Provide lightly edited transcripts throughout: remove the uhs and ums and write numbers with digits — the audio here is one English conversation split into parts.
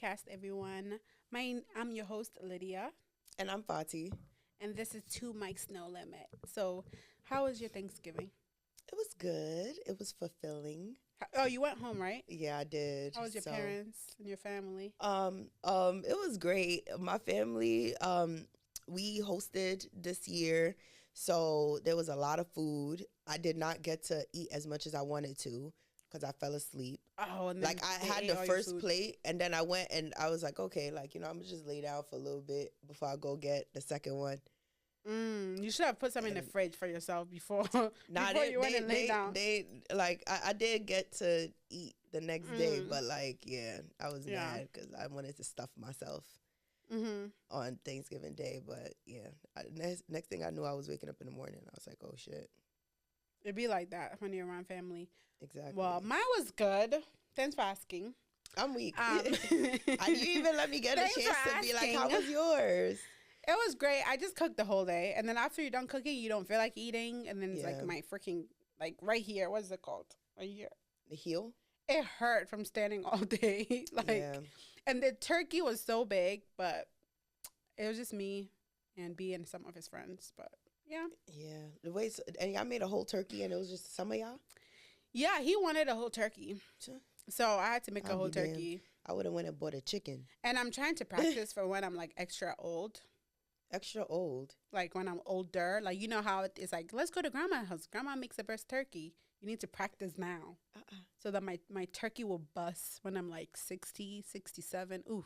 podcast, everyone. I'm your host, Lydia, And I'm Fati. and this is Two Mics No Limit. So, how was your Thanksgiving? It was good. It was fulfilling. Oh, you went home, right? Yeah, I did. How was your parents and your family? It was great. My family, we hosted this year, so there was a lot of food. I did not get to eat as much as I wanted to because I fell asleep. Oh, and Like I had the first plate, and then I went and I was like, okay, like I'm gonna just lay down for a little bit before I go get the second one. You should have put some in the fridge for yourself before, Nah, before you went and lay down. They like I did get to eat the next day, but like I was mad because I wanted to stuff myself on Thanksgiving Day. But next thing I knew, I was waking up in the morning. I was like, oh shit. It'd be like that when you're around family. Exactly. Well, mine was good. Thanks for asking. I'm weak. You even let me get a chance to be like, how was yours? It was great. I just cooked the whole day. And then after you're done cooking, you don't feel like eating. And then it's like my freaking, like right here. What is it called? Right here. The heel? It hurt from standing all day. And the turkey was so big, but it was just me and B and some of his friends. But yeah. Yeah. And y'all made a whole turkey and it was just some of y'all? Yeah, he wanted a whole turkey. So I had to make a whole turkey. Damn. I would have went and bought a chicken. And I'm trying to practice for when I'm like extra old. Extra old? Like when I'm older. Like, you know how it's like, let's go to grandma's house. Grandma makes the best turkey. You need to practice now. So that my turkey will bust when I'm like 60, 67. Oof.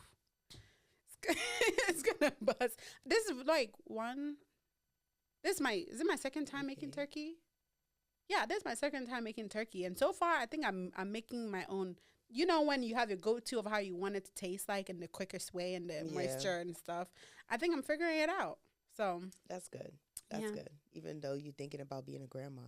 It's gonna bust. This is like is it my second time making turkey? Yeah, this is my second time making turkey. And so far, I think I'm making my own. You know when you have your go-to of how you want it to taste like and the quickest way and the moisture and stuff. I think I'm figuring it out. So that's good. That's good. Even though you're thinking about being a grandma.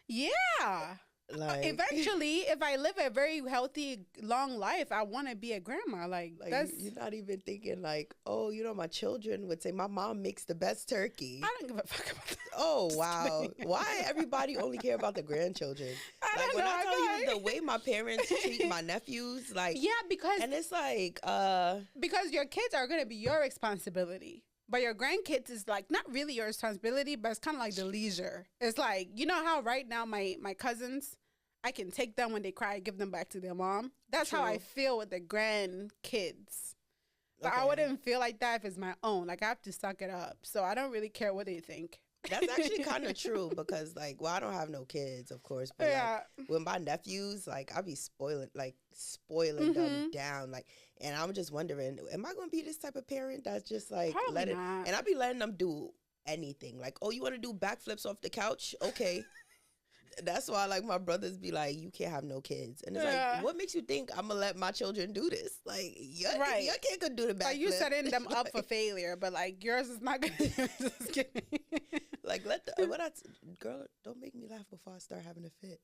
Yeah. Like eventually, if I live a very healthy, long life, I want to be a grandma. Like that's you're not even thinking like, oh, my children would say my mom makes the best turkey. I don't give a fuck about that. Oh wow, why everybody only care about the grandchildren? I tell you the way my parents treat my nephews, like because and it's like because your kids are gonna be your responsibility. But your grandkids is like not really your responsibility, but it's kind of like the leisure. It's like, you know how right now my cousins, I can take them when they cry, give them back to their mom. That's how I feel with the grandkids. But I wouldn't feel like that if it's my own. Like I have to suck it up. So I don't really care what they think. That's actually kind of true because I don't have no kids, of course, but like with my nephews, like I be spoiling them down, like, and I'm just wondering, am I going to be this type of parent that's just like Probably not. and I be letting them do anything, like, oh, you want to do backflips off the couch? Okay. That's why like my brothers be like, you can't have no kids, and it's like, what makes you think I'm gonna let my children do this? Like your kid could do the backflip. Like you setting them up for failure, but like yours is not gonna. Just kidding. Like girl, don't make me laugh before I start having a fit.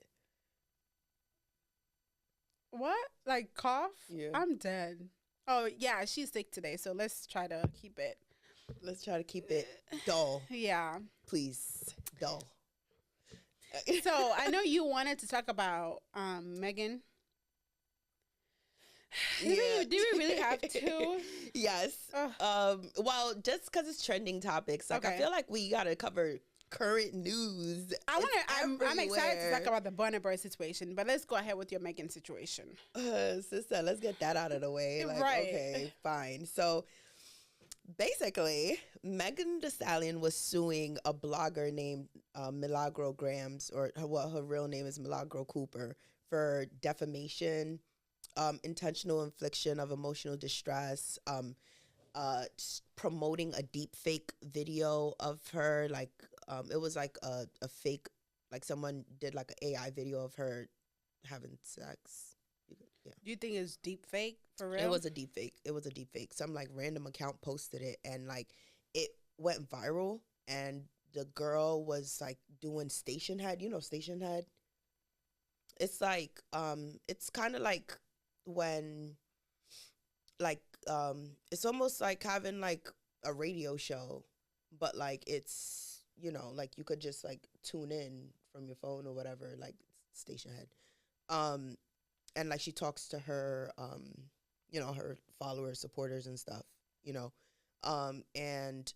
What? Like cough? Yeah. I'm dead. Oh yeah, she's sick today, so let's try to keep it. Let's try to keep it dull. Yeah. Please, dull. So I know you wanted to talk about Megan. Do we really have to? Yes. Well, just because it's trending topics, like I feel like we gotta cover current news. I'm excited to talk about the Burna Boy situation, but let's go ahead with your Megan situation. Sister, let's get that out of the way. Like, okay, fine. So basically, Meg The Stallion was suing a blogger named Milagro Grams, or her real name is Milagro Cooper, for defamation, intentional infliction of emotional distress, promoting a deep fake video of her. Like it was like a fake, like someone did like an AI video of her having sex. Yeah. Do you think it's deep fake for real? It was a deep fake. Some like random account posted it and like it went viral, and the girl was like doing station head. You know station head? It's like it's kind of like when like it's almost like having like a radio show, but like it's, like you could just like tune in from your phone or whatever, like station head. And like she talks to her you know, her followers, supporters and stuff, you know. And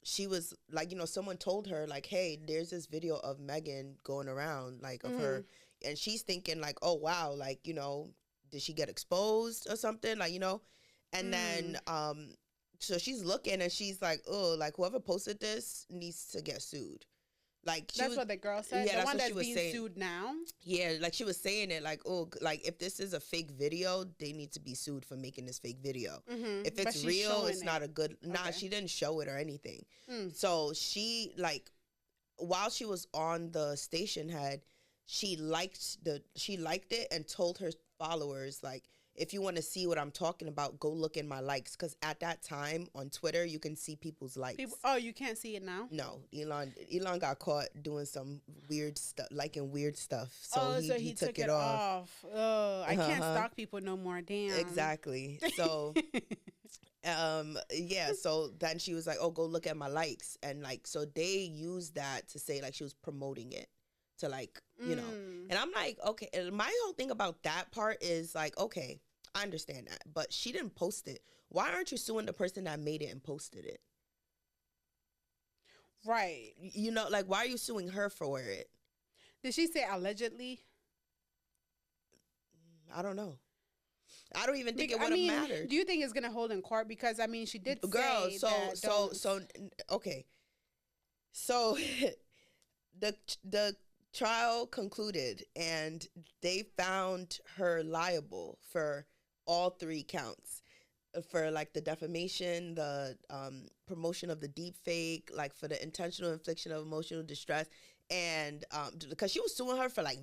she was like, you know, someone told her like, hey, there's this video of Megan going around, like, of her, and she's thinking like, oh wow, like, you know, did she get exposed or something, like, you know. And then so she's looking and she's like, oh, like whoever posted this needs to get sued. Like that's what the girl said. Yeah, the that's one what that's she was being saying. sued now. Yeah, like she was saying it like, oh, like if this is a fake video, they need to be sued for making this fake video. If it's real, it's not a good. Nah, she didn't show it or anything. So she, like, while she was on the station head, she liked it and told her followers, like, if you want to see what I'm talking about, go look in my likes. Because at that time on Twitter, you can see people's likes. Oh, you can't see it now? No. Elon got caught doing some weird stuff, liking weird stuff. So he took it off. I can't stalk people no more. Damn. Exactly. So, yeah. So then she was like, oh, go look at my likes. And, like, so they used that to say, like, she was promoting it. To, like, you know, and I'm like, okay, and my whole thing about that part is like, okay, I understand that, but she didn't post it. Why aren't you suing the person that made it and posted it? Right. You know, like, why are you suing her for it? Did she say allegedly? I don't know. I don't even think it would have mattered. Do you think it's gonna hold in court? Because I mean, she did say okay. So the trial concluded and they found her liable for all 3 counts, for like the defamation, the promotion of the deep fake, like for the intentional infliction of emotional distress, and because she was suing her for like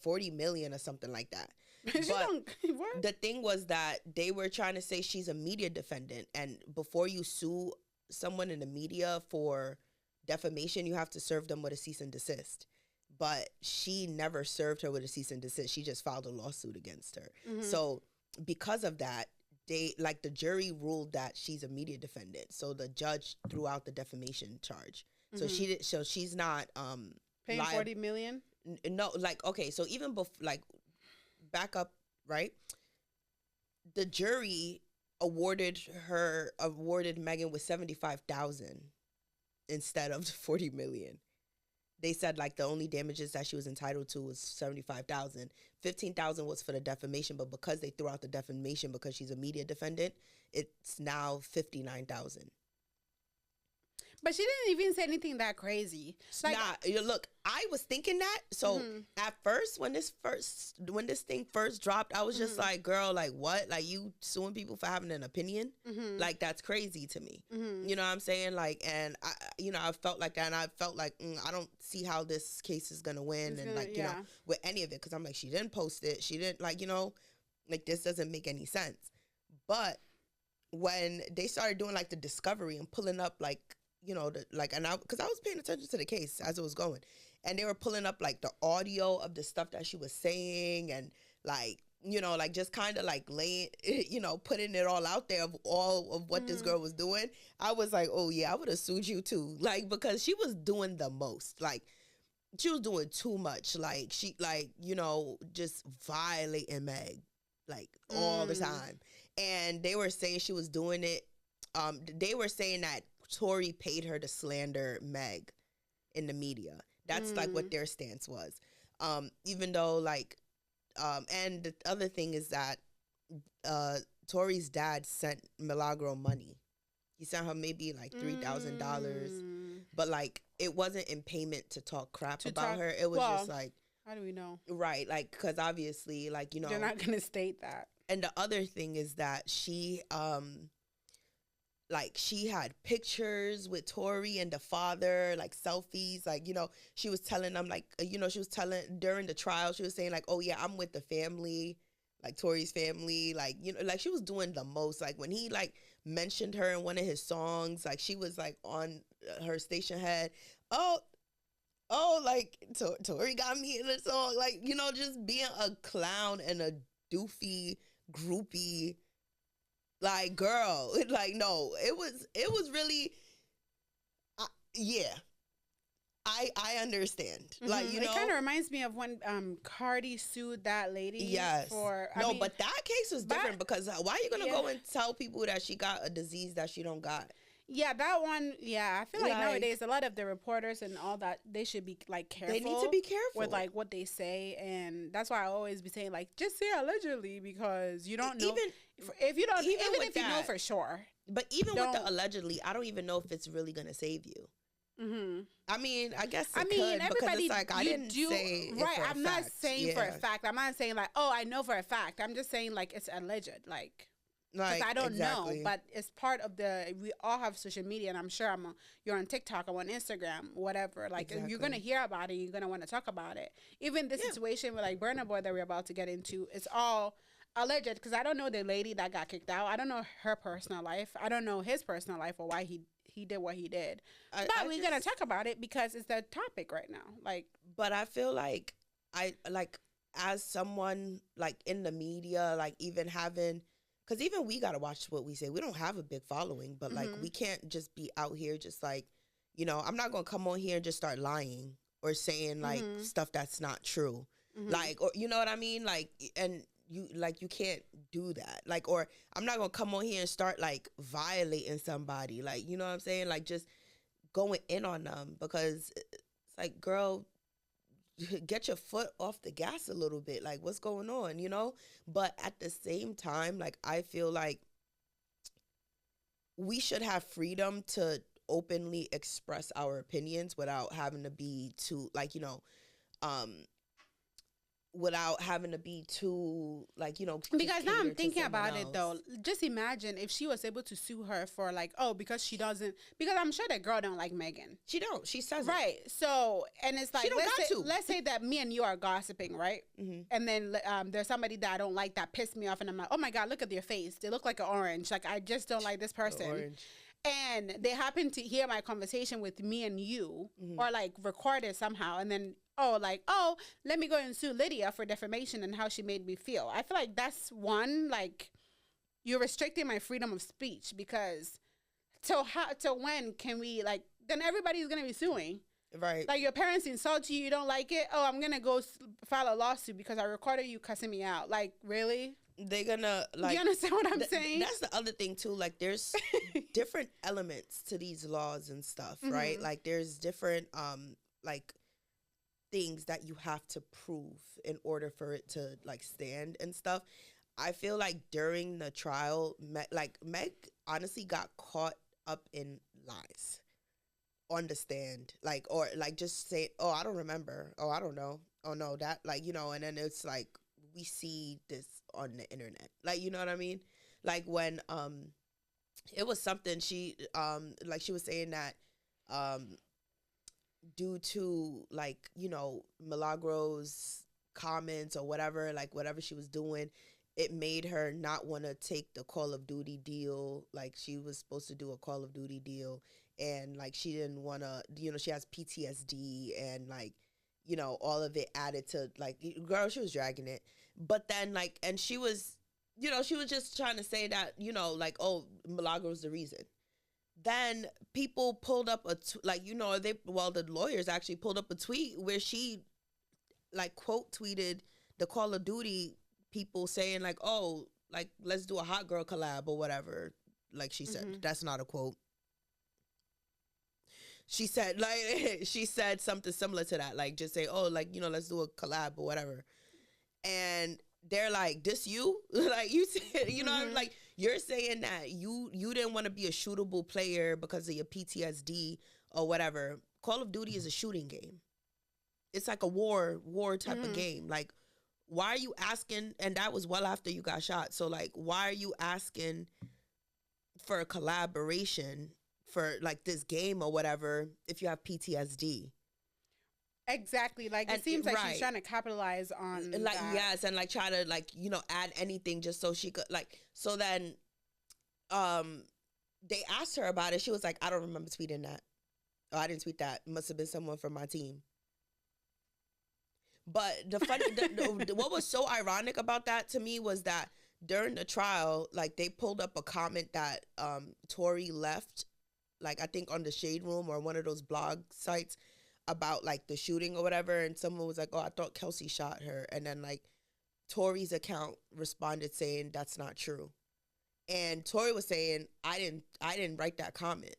40 million or something like that. But the thing was that they were trying to say she's a media defendant, and before you sue someone in the media for defamation, you have to serve them with a cease and desist. But she never served her with a cease and desist. She just filed a lawsuit against her. So because of that, the jury ruled that she's a media defendant. So the judge threw out the defamation charge. So she's not paying 40 million. No, like, okay, so even back up, right? The jury awarded Megan with 75,000 instead of 40 million. They said like the only damages that she was entitled to was 75,000. 15,000 was for the defamation, but because they threw out the defamation because she's a media defendant, it's now 59,000. But she didn't even say anything that crazy. Like, look, I was thinking that. So at first, when this thing first dropped, I was just like, girl, like what? Like you suing people for having an opinion? Like that's crazy to me. You know what I'm saying? Like, and I felt like that, and I felt like I don't see how this case is gonna win, you know, with any of it, because I'm like, she didn't post it, she didn't, like, you know, like this doesn't make any sense. But when they started doing like the discovery and pulling up like, you know, because I was paying attention to the case as it was going, and they were pulling up like the audio of the stuff that she was saying, and like, you know, like just kind of like laying, you know, putting it all out there of all of what this girl was doing. I was like, oh yeah, I would have sued you too, like, because she was doing the most, like she was doing too much, like she, like, you know, just violating Meg like all the time. And they were saying she was doing it. They were saying that Tory paid her to slander Meg in the media. That's like what their stance was. Even though like, and the other thing is that Tory's dad sent Milagro money. He sent her maybe like $3,000, but like it wasn't in payment to talk crap about her. It was just like, how do we know? Right, like, because obviously, like, you know, they're not gonna state that. And the other thing is that she like she had pictures with Tory and the father, like selfies, like, you know, she was telling them, like, you know, she was telling during the trial, she was saying like, oh yeah, I'm with the family, like Tory's family, like, you know, like she was doing the most. Like when he like mentioned her in one of his songs, like she was like on her station head, oh, like Tory got me in the song, like, you know, just being a clown and a doofy groupie. Like, girl, like, no, it was really, yeah. I understand. Like, you know, it kind of reminds me of when Cardi sued that lady. yes. For No, but that case was different because why are you gonna go and tell people that she got a disease that she don't got? Yeah, that one. Yeah, I feel like nowadays a lot of the reporters and all that, they should be like careful. They need to be careful with like what they say, and that's why I always be saying like just say allegedly, because you don't know if you don't even if you know for sure. But even with the allegedly, I don't even know if it's really gonna save you. Mm-hmm. I mean, I guess it could, because it's like I didn't say it right. For I'm a not fact. saying for a fact. I'm not saying like, oh, I know for a fact. I'm just saying like it's alleged, like. Because I don't know, but it's part of we all have social media, and I'm sure you're on TikTok, I'm on Instagram, whatever. Like, you're going to hear about it, you're going to want to talk about it. Even this situation with, like, Burna Boy that we're about to get into, it's all alleged, because I don't know the lady that got kicked out. I don't know her personal life. I don't know his personal life or why he did what he did. But we're going to talk about it because it's the topic right now. Like, but I feel like as someone, like, in the media, like, even having... Because even we got to watch what we say. We don't have a big following, but, like, we can't just be out here just, like, you know, I'm not going to come on here and just start lying or saying, like, stuff that's not true. Like, or, you know what I mean? Like, and you can't do that. Like, or I'm not going to come on here and start, like, violating somebody. Like, you know what I'm saying? Like, just going in on them, because it's like, girl, get your foot off the gas a little bit. Like, what's going on, you know? But at the same time, like, I feel like we should have freedom to openly express our opinions without having to be too, like, you know, without having to be too, like, you know, because now I'm thinking about it though. Just imagine if she was able to sue her for like, oh, because she doesn't, because I'm sure that girl don't like Megan. She don't. She says right. It. So, and it's like, let's say that me and you are gossiping, right? And then there's somebody that I don't like that pissed me off, and I'm like, oh my god, look at their face. They look like an orange. Like, I just don't like this person. And they happen to hear my conversation with me and you, or like record it somehow, and then let me go and sue Lydia for defamation and how she made me feel. I feel like that's one, like, you're restricting my freedom of speech, because till when can we, like, then everybody's gonna be suing. Right. Like, your parents insult you, you don't like it. Oh, I'm gonna go file a lawsuit because I recorded you cussing me out. Like, really? They're gonna, like... You understand what I'm saying? That's the other thing, too. Like, there's different elements to these laws and stuff, right? Like, there's different, like, things that you have to prove in order for it to, like, stand and stuff. I feel like during the trial, Meg honestly got caught up in lies on the stand. Like, or, like, just say, oh, I don't remember. Oh, I don't know. Oh, no, that, like, you know, and then it's like, we see this on the internet. Like, you know what I mean? Like, when it was something she like, she was saying that due to, like, you know, Milagros' comments or whatever, like, whatever she was doing, it made her not want to take the Call of Duty deal. Like, she was supposed to do a Call of Duty deal, and, like, she didn't want to, you know, she has PTSD, and, like, you know, all of it added to, like, girl, she was dragging it. But then, like, and she was, you know, she was just trying to say that, you know, like, oh, Milagros the reason. Then people pulled up like, you know, the lawyers actually pulled up a tweet where she, like, quote tweeted the Call of Duty people saying, like, oh, like, let's do a hot girl collab or whatever. Like, she said, that's not a quote. She said, like, she said something similar to that, like, just say, oh, like, you know, let's do a collab or whatever. And they're like, this you? Like, you said, you know, like, you're saying that you didn't want to be a shootable player because of your PTSD or whatever. Call of Duty is a shooting game. It's like a war type of game. Like, why are you asking? And that was well after you got shot. So, like, why are you asking for a collaboration for, like, this game or whatever if you have PTSD? Exactly. Like, it seems like she's trying to capitalize on, like, that. Yes, and, like, try to, like, you know, add anything just so she could, like, so then they asked her about it. She was like, I don't remember tweeting that. Oh, I didn't tweet that. Must have been someone from my team. But the funny, what was so ironic about that to me was that during the trial, like, they pulled up a comment that Tory left, like, I think on the Shade Room or one of those blog sites, about like the shooting or whatever, and someone was like, "Oh, I thought Kelsey shot her," and then like Tori's account responded saying that's not true, and Tori was saying I didn't write that comment,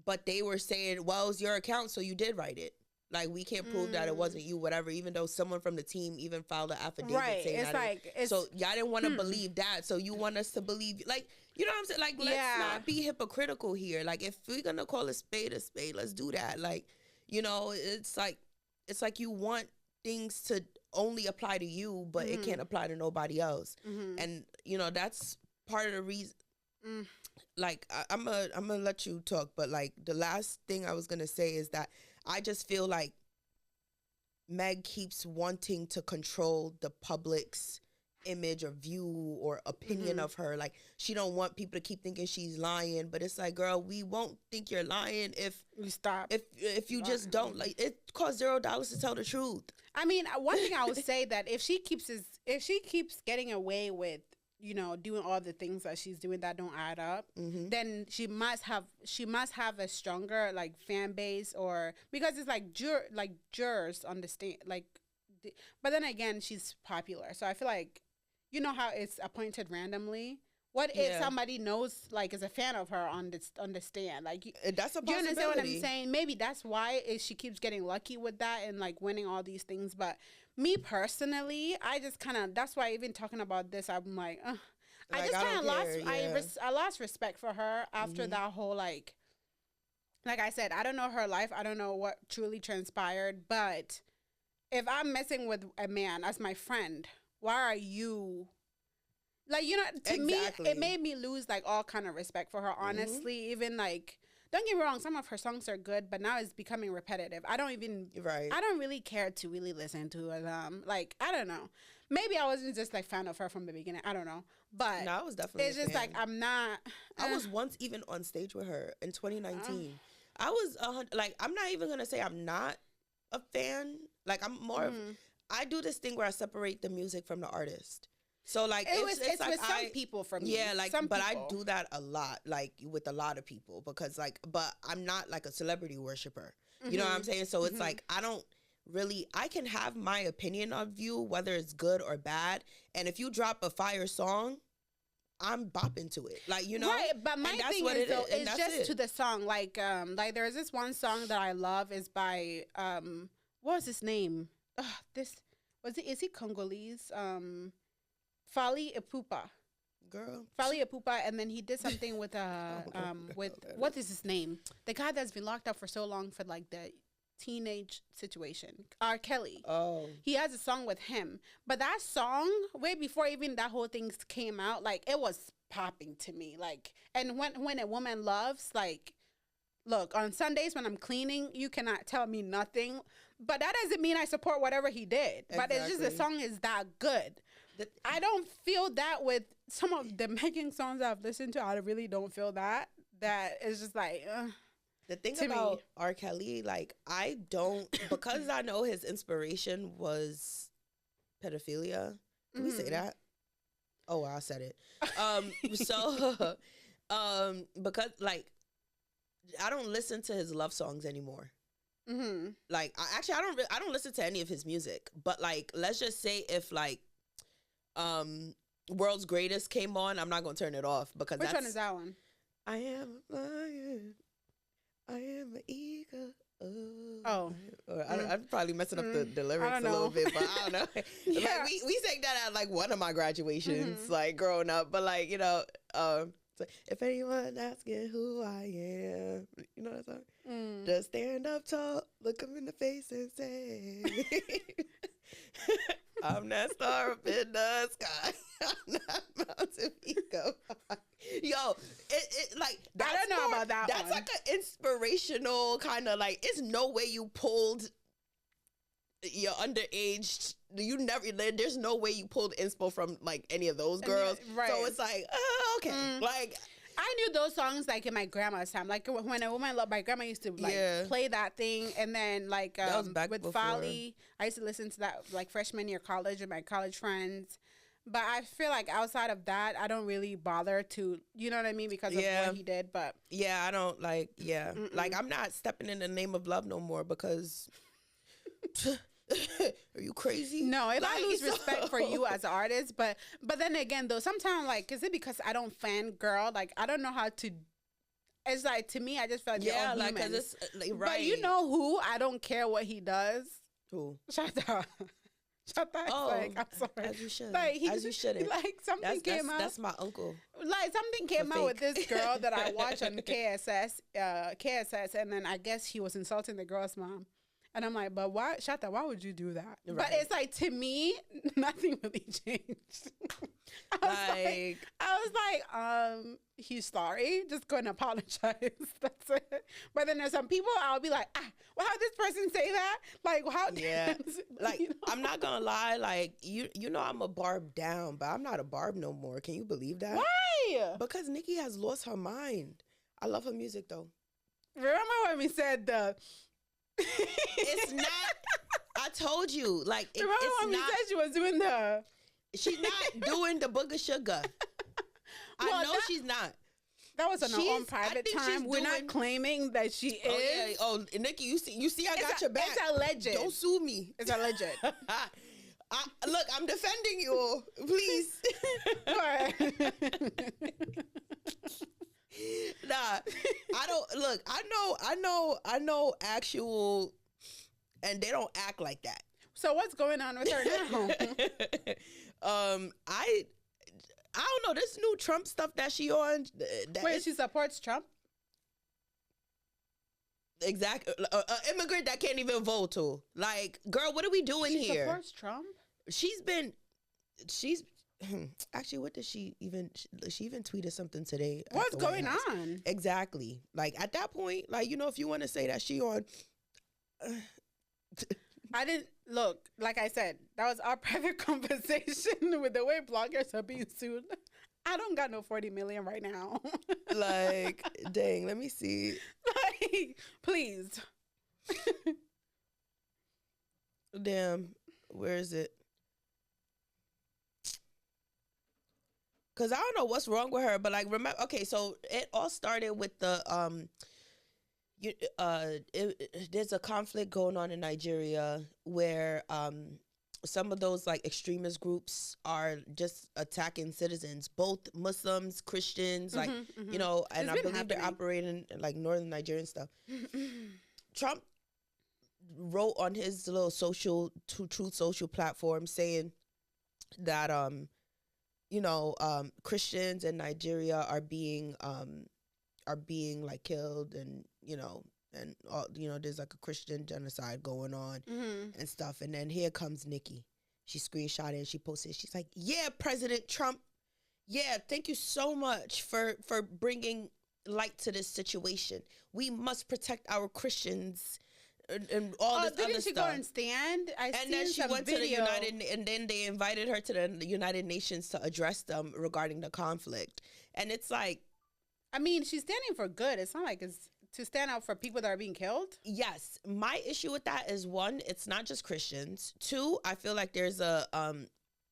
but they were saying, well, it's your account, so you did write it. Like, we can't prove that it wasn't you, whatever, even though someone from the team even filed an affidavit saying it's that. Like, it's, so y'all didn't want to believe that, so you want us to believe, like, you know what I'm saying? Like, let's not be hypocritical here. Like, if we're going to call a spade, let's do that. Like, you know, it's like you want things to only apply to you, but it can't apply to nobody else. And, you know, that's part of the reason. Like, I'm gonna let you talk, but like the last thing I was gonna say is that I just feel like Meg keeps wanting to control the public's image or view or opinion of her. Like, she don't want people to keep thinking she's lying, but it's like, girl, we won't think you're lying if you stop. If you just don't, like, it costs $0 to tell the truth. I mean, one thing I would say that if she keeps getting away with, you know, doing all the things that she's doing that don't add up, then she must have a stronger like fan base, or because it's like jurors understand, like, but then again, she's popular, so I feel like, you know how it's appointed randomly. What if somebody knows, like, is a fan of her understand? Like, that's a possibility. Do you understand what I'm saying? Maybe that's why she keeps getting lucky with that and like winning all these things. But me personally, I just kind of, that's why even talking about this, I'm like, I just kind of lost. I lost respect for her after that whole like I said, I don't know her life. I don't know what truly transpired. But if I'm messing with a man as my friend, why are you? Like, you know, to me, it made me lose, like, all kind of respect for her, honestly. Even, like, don't get me wrong, some of her songs are good, but now it's becoming repetitive. I don't really care to really listen to them. Like, I don't know. Maybe I wasn't just, like, fan of her from the beginning. I don't know. But no, I was definitely it's just, like, I'm not. I was once even on stage with her in 2019. I was, like, I'm not even going to say I'm not a fan. Like, I'm more of, I do this thing where I separate the music from the artist. So, like, it's like with some people from me. Yeah, like, but people. I do that a lot, like, with a lot of people, because, like, but I'm not, like, a celebrity worshiper. You know what I'm saying? So, it's like, I can have my opinion of you, whether it's good or bad, and if you drop a fire song, I'm bopping to it. Like, you know? Right, but my thing is, though, it's just to the song. Like, there's this one song that I love is by, what was his name? Is he Congolese? Fally Ipupa. Girl. Fally Ipupa, and then he did something with what is his name? The guy that's been locked up for so long for like the teenage situation. R. Kelly. Oh. He has a song with him. But that song, way before even that whole thing came out, like, it was popping to me. Like, and when a woman loves, like, look, on Sundays when I'm cleaning, you cannot tell me nothing. But that doesn't mean I support whatever he did. Exactly. But it's just the song is that good. I don't feel that with some of the Megan songs I've listened to. I really don't feel that. That is just like, the thing about R. Kelly, like, I don't, because I know his inspiration was pedophilia. Can we say that? Oh, I said it. So, because, like, I don't listen to his love songs anymore. Like, I don't listen to any of his music. But, like, let's just say if, like, World's Greatest came on, I'm not gonna turn it off, because which one is that one? I am a lion, I am an eagle. I'm probably messing up the lyrics a little bit, but I don't know. Like, we sang that at like one of my graduations, like growing up. But like, you know, if anyone asking who I am, you know that song? Just stand up tall, look them in the face and say, I'm that star up in the sky. I'm that mountain peak of high. Yo, it like, I don't know about that that's one. like an inspirational kind of, like, it's no way you pulled your underage. There's no way you pulled inspo from like any of those girls. Right. So it's like, okay. Like, I knew those songs like in my grandma's time. Like when a woman loved, my grandma used to like play that thing, and then like with Folly, I used to listen to that like freshman year college with my college friends. But I feel like outside of that, I don't really bother to, you know what I mean, because of Yeah. what he did. But Yeah, I don't like. Yeah, like Mm-mm. I'm not stepping in the name of love no more because. Are you crazy? no, if I Like, lose respect for you as an artist, but then again though, sometimes like, is it because I don't fangirl? Like I don't know how to. It's like to me, I just feel like they're yeah, all like humans. because it's like, right. But you know who? I don't care what he does. Who? Shut up. Shut up. Oh, Like, I'm sorry. as you should. Like, As you shouldn't. Like something came out. That's my uncle. Like something came out with fake. this girl that I watch on KSS, and then I guess he was insulting the girl's mom. And I'm like, but why, Shatta, why would you do that? Right. But it's like, to me, nothing really changed. I was like, he's sorry. Just go and apologize. That's it. But then there's some people I'll be like, well, how did this person say that? Like, how? Yeah. Like, you know? I'm not gonna lie. Like, you know, I'm a Barb down, but I'm not a Barb no more. Can you believe that? Why? Because Nicki has lost her mind. I love her music though. Remember when we said the... It's not. I told you, like Remember it's when not. we said she was doing the? She's not doing the booger sugar. Well, I know she's not. That was on her own I private think she's time. We're not doing- claiming that she is. Oh yeah. Oh, Nicki, you see, I got your back. It's alleged. Don't sue me. It's alleged. Look, I'm defending you. Please. Nah, I don't look. I know actual, and they don't act like that. So what's going on with her now? I don't know this new Trump stuff that she on. Wait, she supports Trump? Exactly, immigrant that can't even vote. To like, girl, what are we doing She here? supports Trump? She's actually, what did she even tweeted something today. What's going on? Exactly. Like at that point, like, you know, if you want to say that she on I didn't look, like I said, that was our private conversation with the way bloggers are being sued. I don't got no 40 million right now. like, dang, let me see. Like, please. Damn, where is it? Cause I don't know what's wrong with her, but like, remember, okay, so it all started with the there's a conflict going on in Nigeria where some of those like extremist groups are just attacking citizens, both Muslims, Christians, like you know, and I believe they're operating in like northern Nigeria and stuff. Trump wrote on his little Truth Social platform saying that you know, Christians in Nigeria are being like killed, and you know, and you know, there's like a Christian genocide going on and stuff. And then here comes Nicki. She screenshot it and she posted. She's like, "Yeah, President Trump. Yeah, thank you so much for bringing light to this situation. We must protect our Christians." And all this other stuff. Didn't she go and stand? And then she went to the United, and then they invited her to the United Nations to address them regarding the conflict. And it's like, I mean, she's standing for good. It's not like it's to stand out for people that are being killed. yes, my issue with that is, one, it's not just Christians. Two, I feel like there's a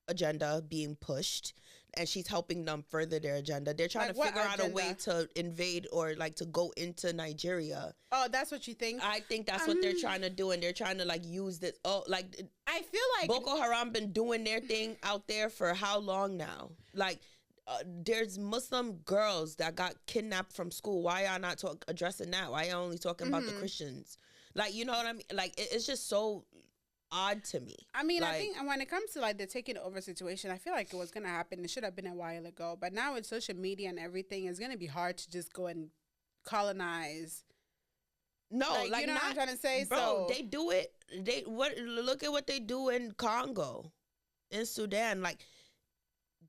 agenda being pushed, and she's helping them further their agenda. They're trying to figure out a way to invade or like to go into Nigeria. Oh, that's what you think? I think that's what they're trying to do, and they're trying to like use this. Oh, like I feel like Boko Haram been doing their thing out there for how long now? Like, there's Muslim girls that got kidnapped from school. Why y'all not addressing that? Why y'all only talking about the Christians? Like, you know what I mean? Like, it's just so odd to me. I mean, like, I think when it comes to like the taking over situation, I feel like it was gonna happen. It should have been a while ago. But now with social media and everything, it's gonna be hard to just go and colonize. No, like you know not, what I'm trying to say? bro. So They do it. Look at what they do in Congo, in Sudan. Like,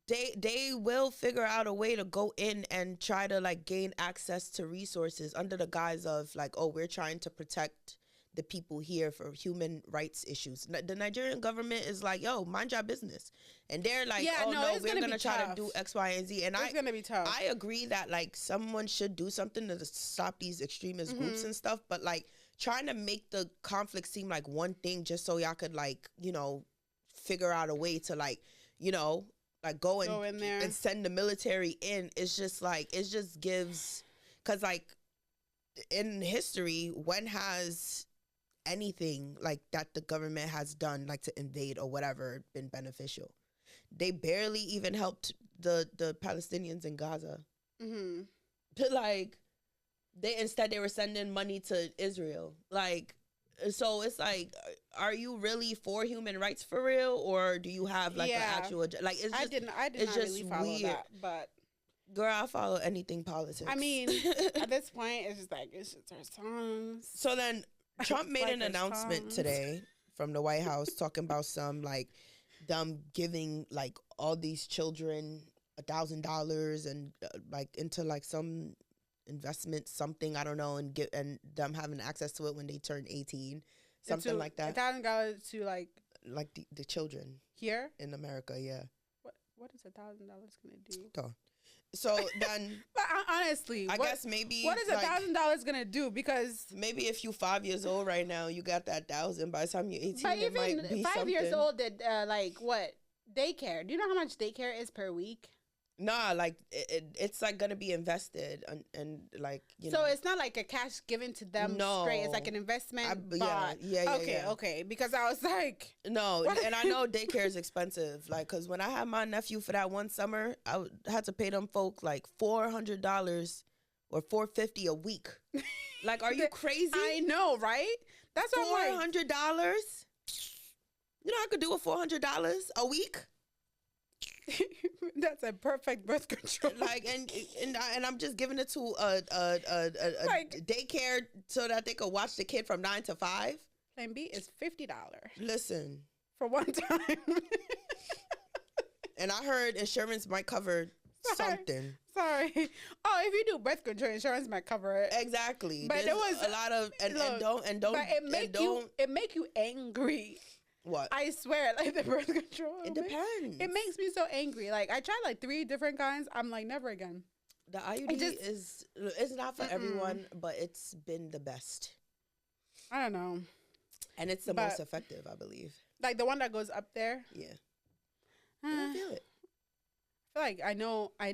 they will figure out a way to go in and try to like gain access to resources under the guise of like, oh, we're trying to protect the people here for human rights issues. The Nigerian government is like, yo, mind your business. And they're like, yeah, oh no, we're gonna try to do X, Y, and Z. And it's gonna be tough. I agree that like someone should do something to stop these extremist groups and stuff, but like trying to make the conflict seem like one thing just so y'all could like, you know, figure out a way to like, you know, like go in there and send the military in. It's just like, it just gives, because like in history, when has anything like that the government has done, like to invade or whatever, been beneficial? They barely even helped the Palestinians in Gaza. Mm-hmm. Like, they were sending money to Israel. Like, so it's like, are you really for human rights for real, or do you have like an actual, like, it's just, I did not really follow weird. That, but girl, I follow anything politics. I mean, at this point, it's just our songs. So then Trump made an announcement today from the White House talking about some like them giving like all these children $1,000 and like into like some investment something, I don't know, and them having access to it when they turn 18, something like that. $1,000 to like the children here in America. Yeah. What is $1,000 gonna do? So then, but honestly, I guess maybe what is $1,000 gonna do? Because maybe if you 5 years oold right now, you got that 1,000. By the time you're 18, but it might be 5 something. years old, that like what daycare? Do you know how much daycare is per week? Nah, like it's like gonna be invested and like, you know. So it's not like a cash given to them straight. It's like an investment. Okay. Because I was like, no, and I know daycare is expensive. Like, cause when I had my nephew for that one summer, I had to pay them folk like $400 or $450 a week. Like, are you crazy? I know, right? That's $400. You know, I could do with $400 a week. That's a perfect birth control. Like, and I'm just giving it to a like, daycare so that they could watch the kid from 9 to 5. Plan B is $50. Listen, for one time. And I heard insurance might cover something. Sorry. Oh, if you do birth control, insurance might cover it. Exactly. But there was a lot of and don't. But it make you angry. What? I swear, like the birth control. It depends. It makes me so angry. Like I tried like 3 different kinds. I'm like, never again. The IUD it's not for everyone, but it's been the best. I don't know. And it's the most effective, I believe. Like the one that goes up there. Yeah. I feel it. I feel like I know. I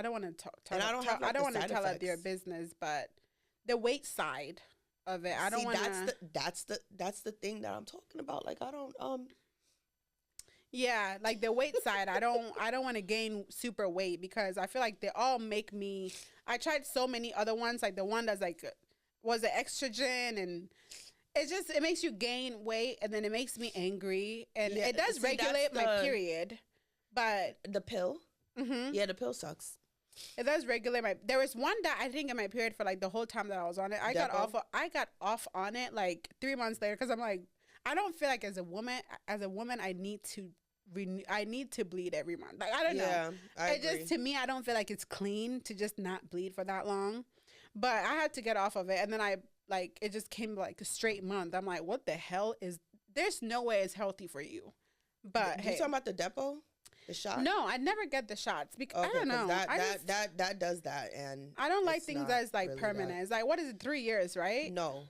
don't want to talk. And I don't have. I don't want to tell out their business, but the weight side of it, I don't want to. That's the thing that I'm talking about. Like I don't Yeah, like the weight side, I don't want to gain super weight because I feel like they all make me. I tried so many other ones, like the one that's like was an estrogen, and it makes you gain weight, and then it makes me angry, and it does regulate my period, but the pill, yeah, the pill sucks. It does regulate my. There was one that I didn't get my period for like the whole time that I was on it. I got off on it like 3 months later because I'm like, I don't feel like as a woman I need to bleed every month. Like I don't know. I agree. Just to me, I don't feel like it's clean to just not bleed for that long. But I had to get off of it, and then it just came like a straight month. I'm like, what the hell is? There's no way it's healthy for you. But you talking about the depot? The shot? No, I never get the shots because I don't know. That does that, and I don't like things that's like really permanent. That. It's like, what is it? 3 years, right? No,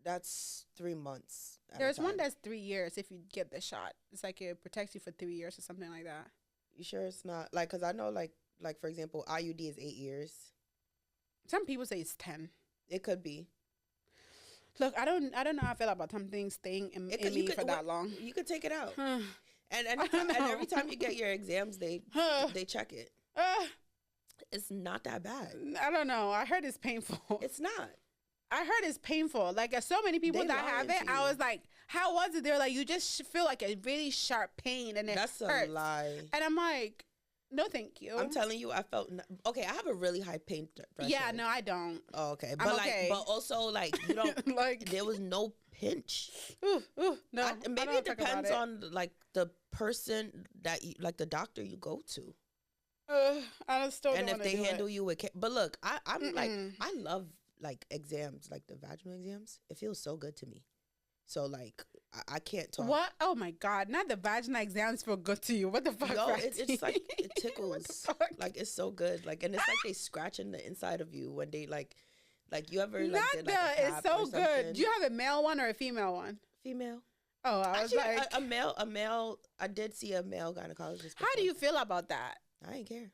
that's 3 months. There's one that's 3 years if you get the shot. It's like it protects you for 3 years or something like that. You sure it's not like? Because I know like for example, IUD is 8 years. Some people say it's 10. It could be. Look, I don't know how I feel about something staying in me for that long. You could take it out. And every time you get your exams, they check it. It's not that bad. I don't know. I heard it's painful. It's not. I heard it's painful. Like, so many people that have it, I was like, how was it? They're like, you just feel like a really sharp pain and it hurts. That's a lie. And I'm like, no, thank you. I'm telling you, I felt okay. I have a really high pain threshold. Yeah, no, I don't. Oh, okay, but but also like you don't like there was no pinch. No, maybe it depends on like the person that you, like the doctor you go to. I still don't and if they handle you with but look, I'm like I love like exams, like the vaginal exams. It feels so good to me. So like I can't talk. What? Oh my God! Not the vaginal exams feel good to you. What the fuck? No, it's like it tickles. Like it's so good. Like and it's like they scratching the inside of you when they like you ever like did, like, it's so good. Do you have a male one or a female one? Female. Oh, I was Actually, like, a male. I did see a male gynecologist. how do you feel about that? I ain't care.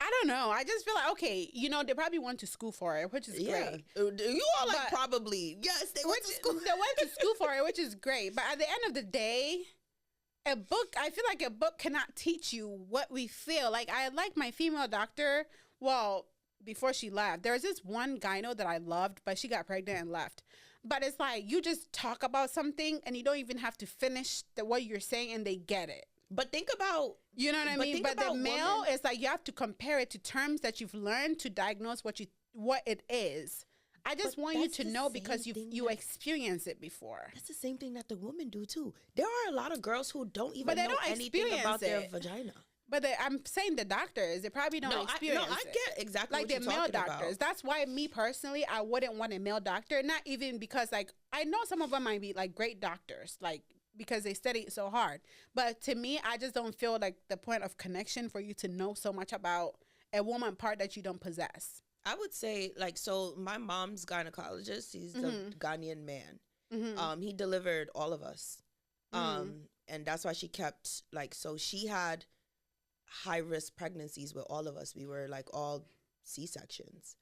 I don't know. I just feel like, okay, you know, they probably went to school for it, which is great. You all like But- probably yes. They went to school. They went to school for it, which is great. But at the end of the day, a book, I feel like a book cannot teach you what we feel. Like, I like my female doctor. Well, before she left, there's this one gyno that I loved, but she got pregnant and left. But it's like, you just talk about something and you don't even have to finish what you're saying and they get it. But think about, You know what I mean? think But the about male women. is like, you have to compare it to terms that you've learned to diagnose what it is. I just But want you that's to the know same because thing you that- experienced it before. that's the same thing that the women do too. There are a lot of girls who don't even But they know don't anything experience about their it. vagina. But I'm saying the doctors, they probably don't experience I it. get exactly Like what the you're male talking doctors. about. That's why me personally, I wouldn't want a male doctor. Not even because like I know some of them might be like great doctors, like because they study so hard. But to me, I just don't feel like the point of connection for you to know so much about a woman part that you don't possess. I would say like so. My mom's gynecologist. He's a Ghanaian man. Mm-hmm. He delivered all of us. And that's why she kept like so she had high risk pregnancies with all of us. We were like all C-sections,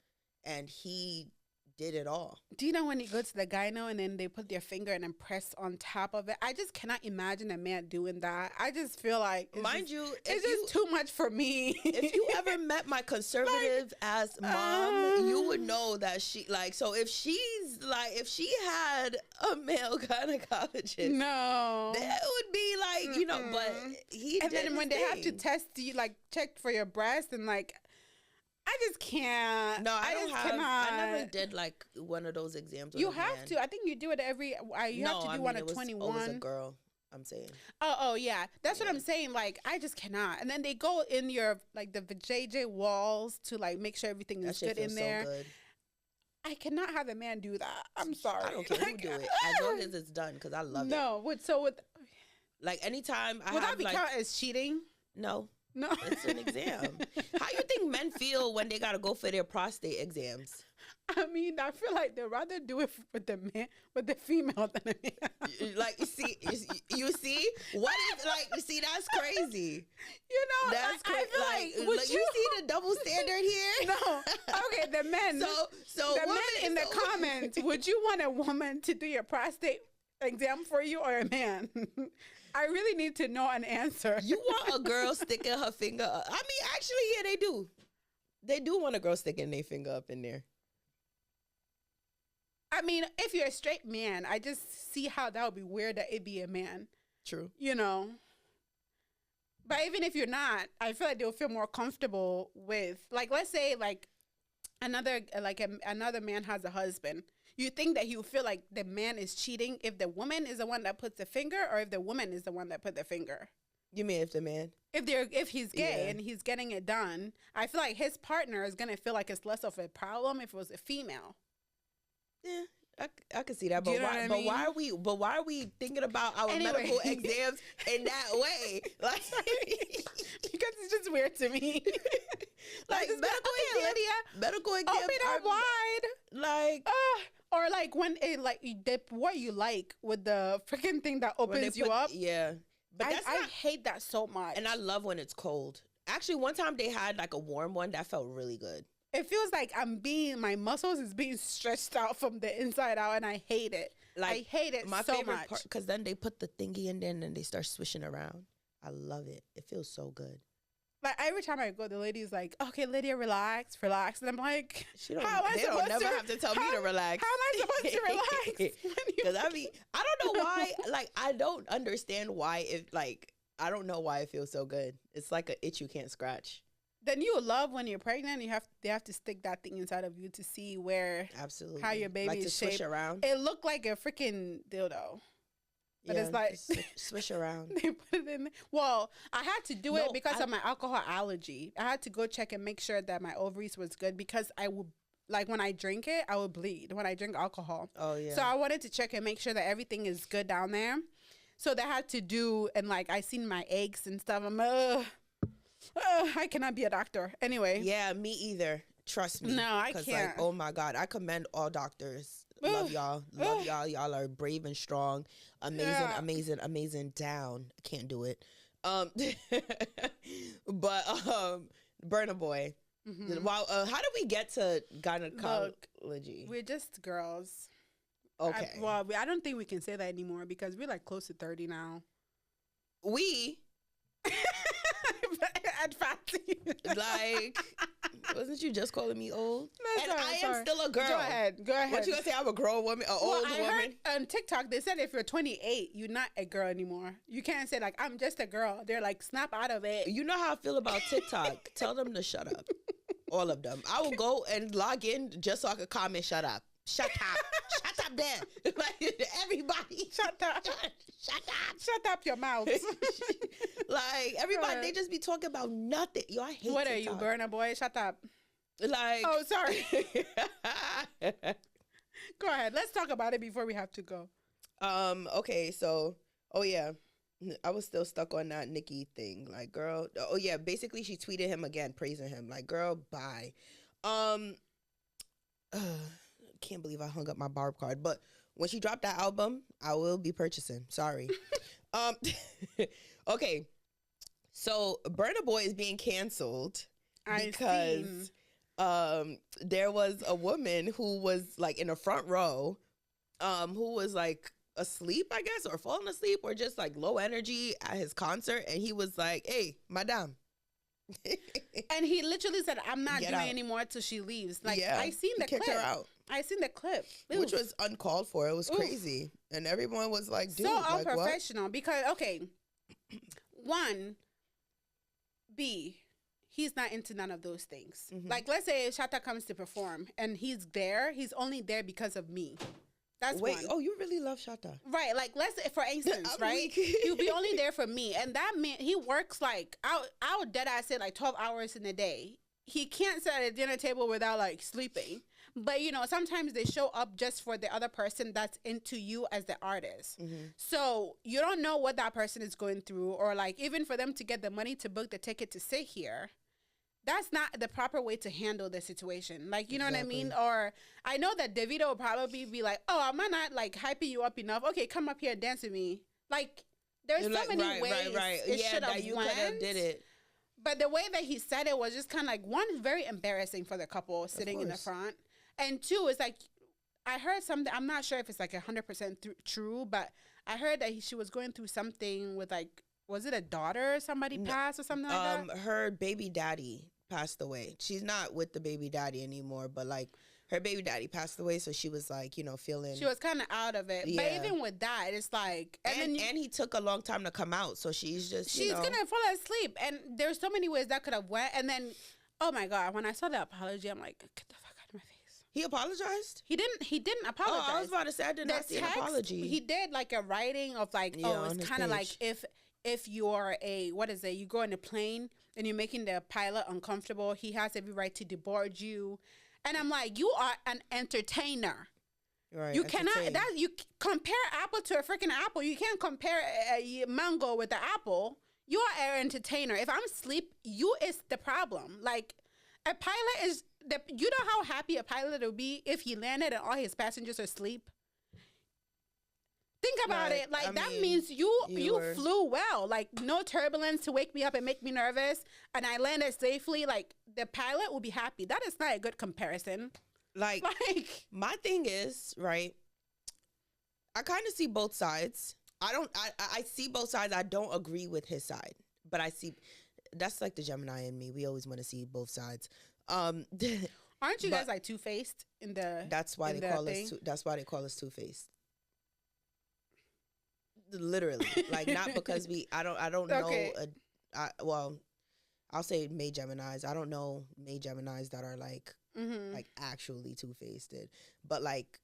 and he did it all. Do you know when you go to the gyno and then they put their finger and then press on top of it? I just cannot imagine a man doing that. I just feel like Mind you, it's just too much for me. if you ever met my conservative ass mom, you would know that she like so if she had a male gynecologist, no. that would be like, you know, but he And did then his when they have to thing. test you, like check for your breast and like, I just can't. No, I don't just have. cannot. I never did like one of those exams. With You a have man. to. I think you do it every. You have to do one at it was 21. always a girl. I'm saying. Oh, yeah. That's what I'm saying. Like, I just cannot. And then they go in your like the JJ walls to like make sure everything That is shit good in feels there. so good. I cannot have a man do that. I'm sorry. I don't care who Like, do it as long as it's done because I love it. No. With Like anytime I would have that be like count as cheating? no, No. it's an exam. How you think men feel when they gotta go for their prostate exams? I mean, I feel like they'd rather do it with the man, with the female than a man. Like you see what is like you see that's crazy. You know, That's like, I crazy. feel like, would you see the double standard here? No. Okay, the men. So the women, men in the comments, would you want a woman to do your prostate exam for you or a man? I really need to know an answer. You want a girl sticking her finger up. I mean, actually, yeah, they do. They do want a girl sticking their finger up in there. I mean, if you're a straight man, I just see how that would be weird that it be a man, True. you know. But even if you're not, I feel like they'll feel more comfortable with, like, let's say, like, another man has a husband. You think that he will feel like the man is cheating if the woman is the one that puts the finger, or if the woman is the one that put the finger? You mean if the man? If he's gay Yeah. and he's getting it done, I feel like his partner is gonna feel like it's less of a problem if it was a female. Yeah, I can see that. Do But you know why? what I But mean? why are we thinking about our Anyway. medical exams in that way? Like, Because it's just weird to me. like just be medical okay, exams. Lydia, Medical exams open are up wide. like Or like when it like what you like with the freaking thing that when they opens you put- up. Yeah, but that's I not. hate that so much. And I love when it's cold. Actually, one time they had like a warm one that felt really good. It feels like my muscles is being stretched out from the inside out, and I hate it. Like I hate it my so favorite much. part, because then they put the thingy in there and then they start swishing around. I love it. It feels so good. Like every time I go, the lady's like, "Okay, Lydia, relax," and I'm like, She don't, "How am I they don't supposed never to have to tell me to relax. How am I supposed to relax? Because I mean, I don't know why. Like, I don't understand why it like. I don't know why it feels so good. It's like an itch you can't scratch. Then you love when you're pregnant. They have to stick that thing inside of you to see where Absolutely. how your baby like to is swish shaped. around. It looked like a freaking dildo. But it's like just swish around. they put it in. Well, I had to do No, it because of my alcohol allergy. I had to go check and make sure that my ovaries was good because I would like when I drink it, I would bleed when I drink alcohol. Oh yeah. So I wanted to check and make sure that everything is good down there. So they had to do and like I seen my eggs and stuff. I'm I cannot be a doctor anyway. Yeah, me either. Trust me. No, I 'Cause, can't. like, oh my God, I commend all doctors. Love y'all. Love y'all. Y'all are brave and strong. Amazing, Yeah. amazing, amazing. Down. I can't do it. But Burna Boy. Mhm. Wow. How did we get to gynecology? We're just girls. Okay. I don't think we can say that anymore because we're like close to 30 now. We At 50. like. Wasn't you just calling me old? No, And sorry, I sorry. am still a girl. Go ahead. What you gonna say? I'm a grown woman, an old I woman. heard on TikTok they said if you're 28, you're not a girl anymore. You can't say like I'm just a girl. They're like snap out of it. You know how I feel about TikTok. Tell them to shut up. All of them. I will go and log in just so I can comment. Shut up. Shut up. Shut up there. Like everybody. Shut up. Shut up. Shut up your mouth. Like everybody, they just be talking about nothing. Yo, I hate. What TikTok. are you, Burna Boy? Shut up. Like. Oh, sorry. Go ahead. Let's talk about it before we have to go. Okay. So. Oh yeah. I was still stuck on that Nicki thing. Like, girl. Oh yeah. Basically, she tweeted him again, praising him. Like, girl, bye. Can't believe I hung up my barb card. But when she dropped that album, I will be purchasing. Sorry. Okay. So Burna Boy is being canceled because there was a woman who was like in the front row, who was like asleep, I guess, or falling asleep, or just like low energy at his concert, and he was like, "Hey, madame." And he literally said, "I'm not Get doing out. anymore till she leaves." Like, Yeah, I seen the he kicked clip. her out. I seen the clip, Which Oof. was uncalled for. It was Oof. crazy, and everyone was like, "Dude, so like what?" unprofessional. Because one, B, he's not into none of those things. Mhm. Like, let's say Shatta comes to perform and he's there. He's only there because of me. That's Wait, one. oh, you really love Shatta? Right, like let's say, for instance, I'm right? weak. He'll be only there for me, and that mean he works like I would dead ass say like 12 hours in a day. He can't sit at a dinner table without like sleeping. But you know, sometimes they show up just for the other person that's into you as the artist. Mm-hmm. So you don't know what that person is going through, or like even for them to get the money to book the ticket to sit here. That's not the proper way to handle the situation. Like, you know what I mean? Or I know that Davido will probably be like, "Oh, am I not like hyping you up enough? Okay, come up here and dance with me." Like, there's so many ways it should have you could have did it. But the way that he said it was just kind of like, one, very embarrassing for the couple sitting in the course. front. And two, it's like, I heard something, I'm not sure if it's like 100% true, but I heard that she was going through something with like, was it a daughter or somebody passed or something like that? Her baby daddy passed away. She's not with the baby daddy anymore, but like her baby daddy passed away, so she was like, you know, feeling. She was kind of out of it. Yeah. But even with that, it's like, and he took a long time to come out, so she's just she's gonna fall asleep. And there's so many ways that could have went. And then, oh my God, when I saw the apology, I'm like, get the fuck out of my face. He apologized? He didn't apologize. Oh, I was about to say I did not see an apology. He did like a writing of like, Yeah, it's kind of like if you're you go on a plane and you're making the pilot uncomfortable, he has every right to deboard you. And I'm like, you are an entertainer. Right. You cannot you compare apple to a freaking apple. You can't compare a mango with the apple. You are an entertainer. If I'm asleep, you is the problem. Like, a pilot is you know how happy a pilot would be if he landed and all his passengers are asleep? Think about it. Like, that means you flew well. Like, no turbulence to wake me up and make me nervous, and I landed safely. Like, the pilot will be happy. That is not a good comparison. Like my thing is, right, I kind of see both sides. I see both sides. I don't agree with his side, but I see, that's like the Gemini in me. We always want to see both sides. Aren't you guys like two-faced in the That's why they call us that's why they call us two-faced. Literally. Like, not because I don't know well, I'll say May Geminis. I don't know May Geminis that are like like actually two-faced, but like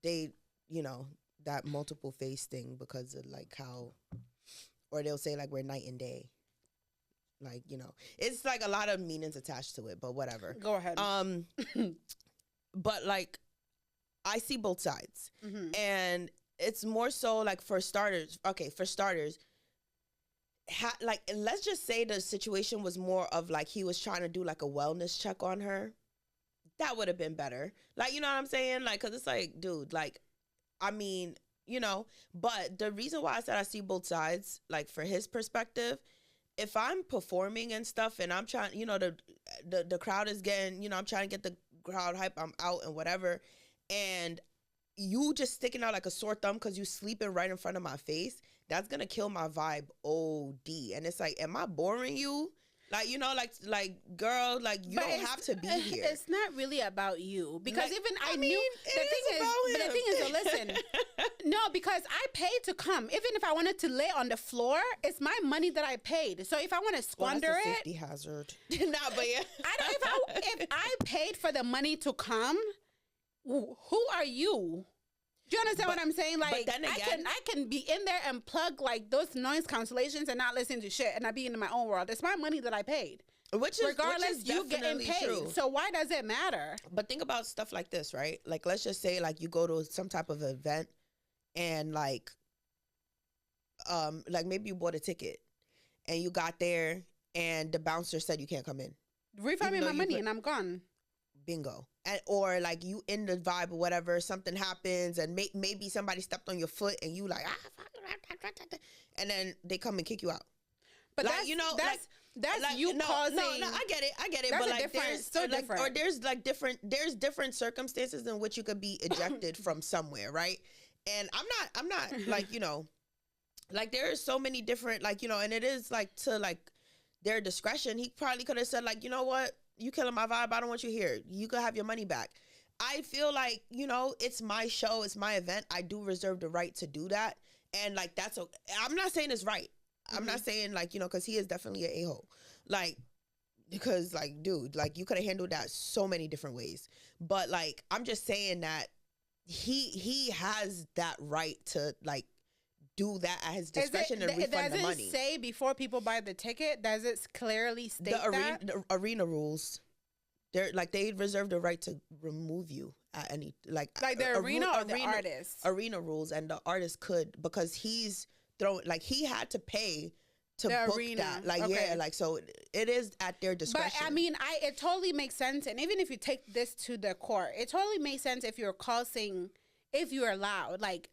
they, you know, that multiple face thing, because of like how, or they'll say like we're night and day. Like, you know, it's like a lot of meanings attached to it, but whatever. Go ahead. But like, I see both sides, and it's more so like for starters. Okay, for starters, like, let's just say the situation was more of like he was trying to do like a wellness check on her, that would have been better. Like, you know what I'm saying? Like, cause it's like, dude, like, I mean, you know, but the reason why I said I see both sides, like for his perspective, if I'm performing and stuff and I'm trying, you know, the crowd is getting, you know, I'm trying to get the crowd hype, I'm out and whatever, and you just sticking out like a sore thumb because you sleeping right in front of my face, that's gonna kill my vibe OD. And it's like, am I boring you? Like, you know, like girl, like you But don't have to be here. It's not really about you because Like, even I I mean, knew it the is thing is, about but the him. thing is, so listen, no, because I paid to come. Even if I wanted to lay on the floor, it's my money that I paid. So if I want to squander Well, that's a it, safety hazard. Nah, but yeah. I don't. If I paid for the money to come, who are you? Do you understand what I'm saying? Like, then again, I can be in there and plug like those noise cancellations and not listen to shit, and I be in my own world. It's my money that I paid. Regardless, you getting paid. True. So why does it matter? But think about stuff like this, right? Like, let's just say, like, you go to some type of event, and like maybe you bought a ticket, and you got there, and the bouncer said you can't come in. Refund me my money, and I'm gone. Bingo. Or like you in the vibe or whatever, something happens, and maybe somebody stepped on your foot, and you like and then they come and kick you out. But like, that's, you know, that's like, you causing. No, I get it. That's But like, there's different circumstances in which you could be ejected from somewhere, right? And I'm not like, you know, like there are so many different, like, you know, and it is like to like their discretion. He probably could have said like, you know what, you killing my vibe. I don't want you here. You could have your money back. I feel like, you know, it's my show, it's my event. I do reserve the right to do that, and like that's okay. I'm not saying it's right. I'm not saying like, you know, because he is definitely an a-hole. Like, because like, dude, like you could have handled that so many different ways. But like, I'm just saying that he has that right to like do that at his discretion and refund the money. Does it say before people buy the ticket? Does it clearly state the arena rules? They're like, they reserve the right to remove you at any like the arena or the artist. Arena rules, and the artist could, because he's throwing, like he had to pay to the book arena. that. Like, okay. yeah, like, so it is at their discretion. But I mean, it totally makes sense. And even if you take this to the court, it totally makes sense if you're causing, if you're loud, like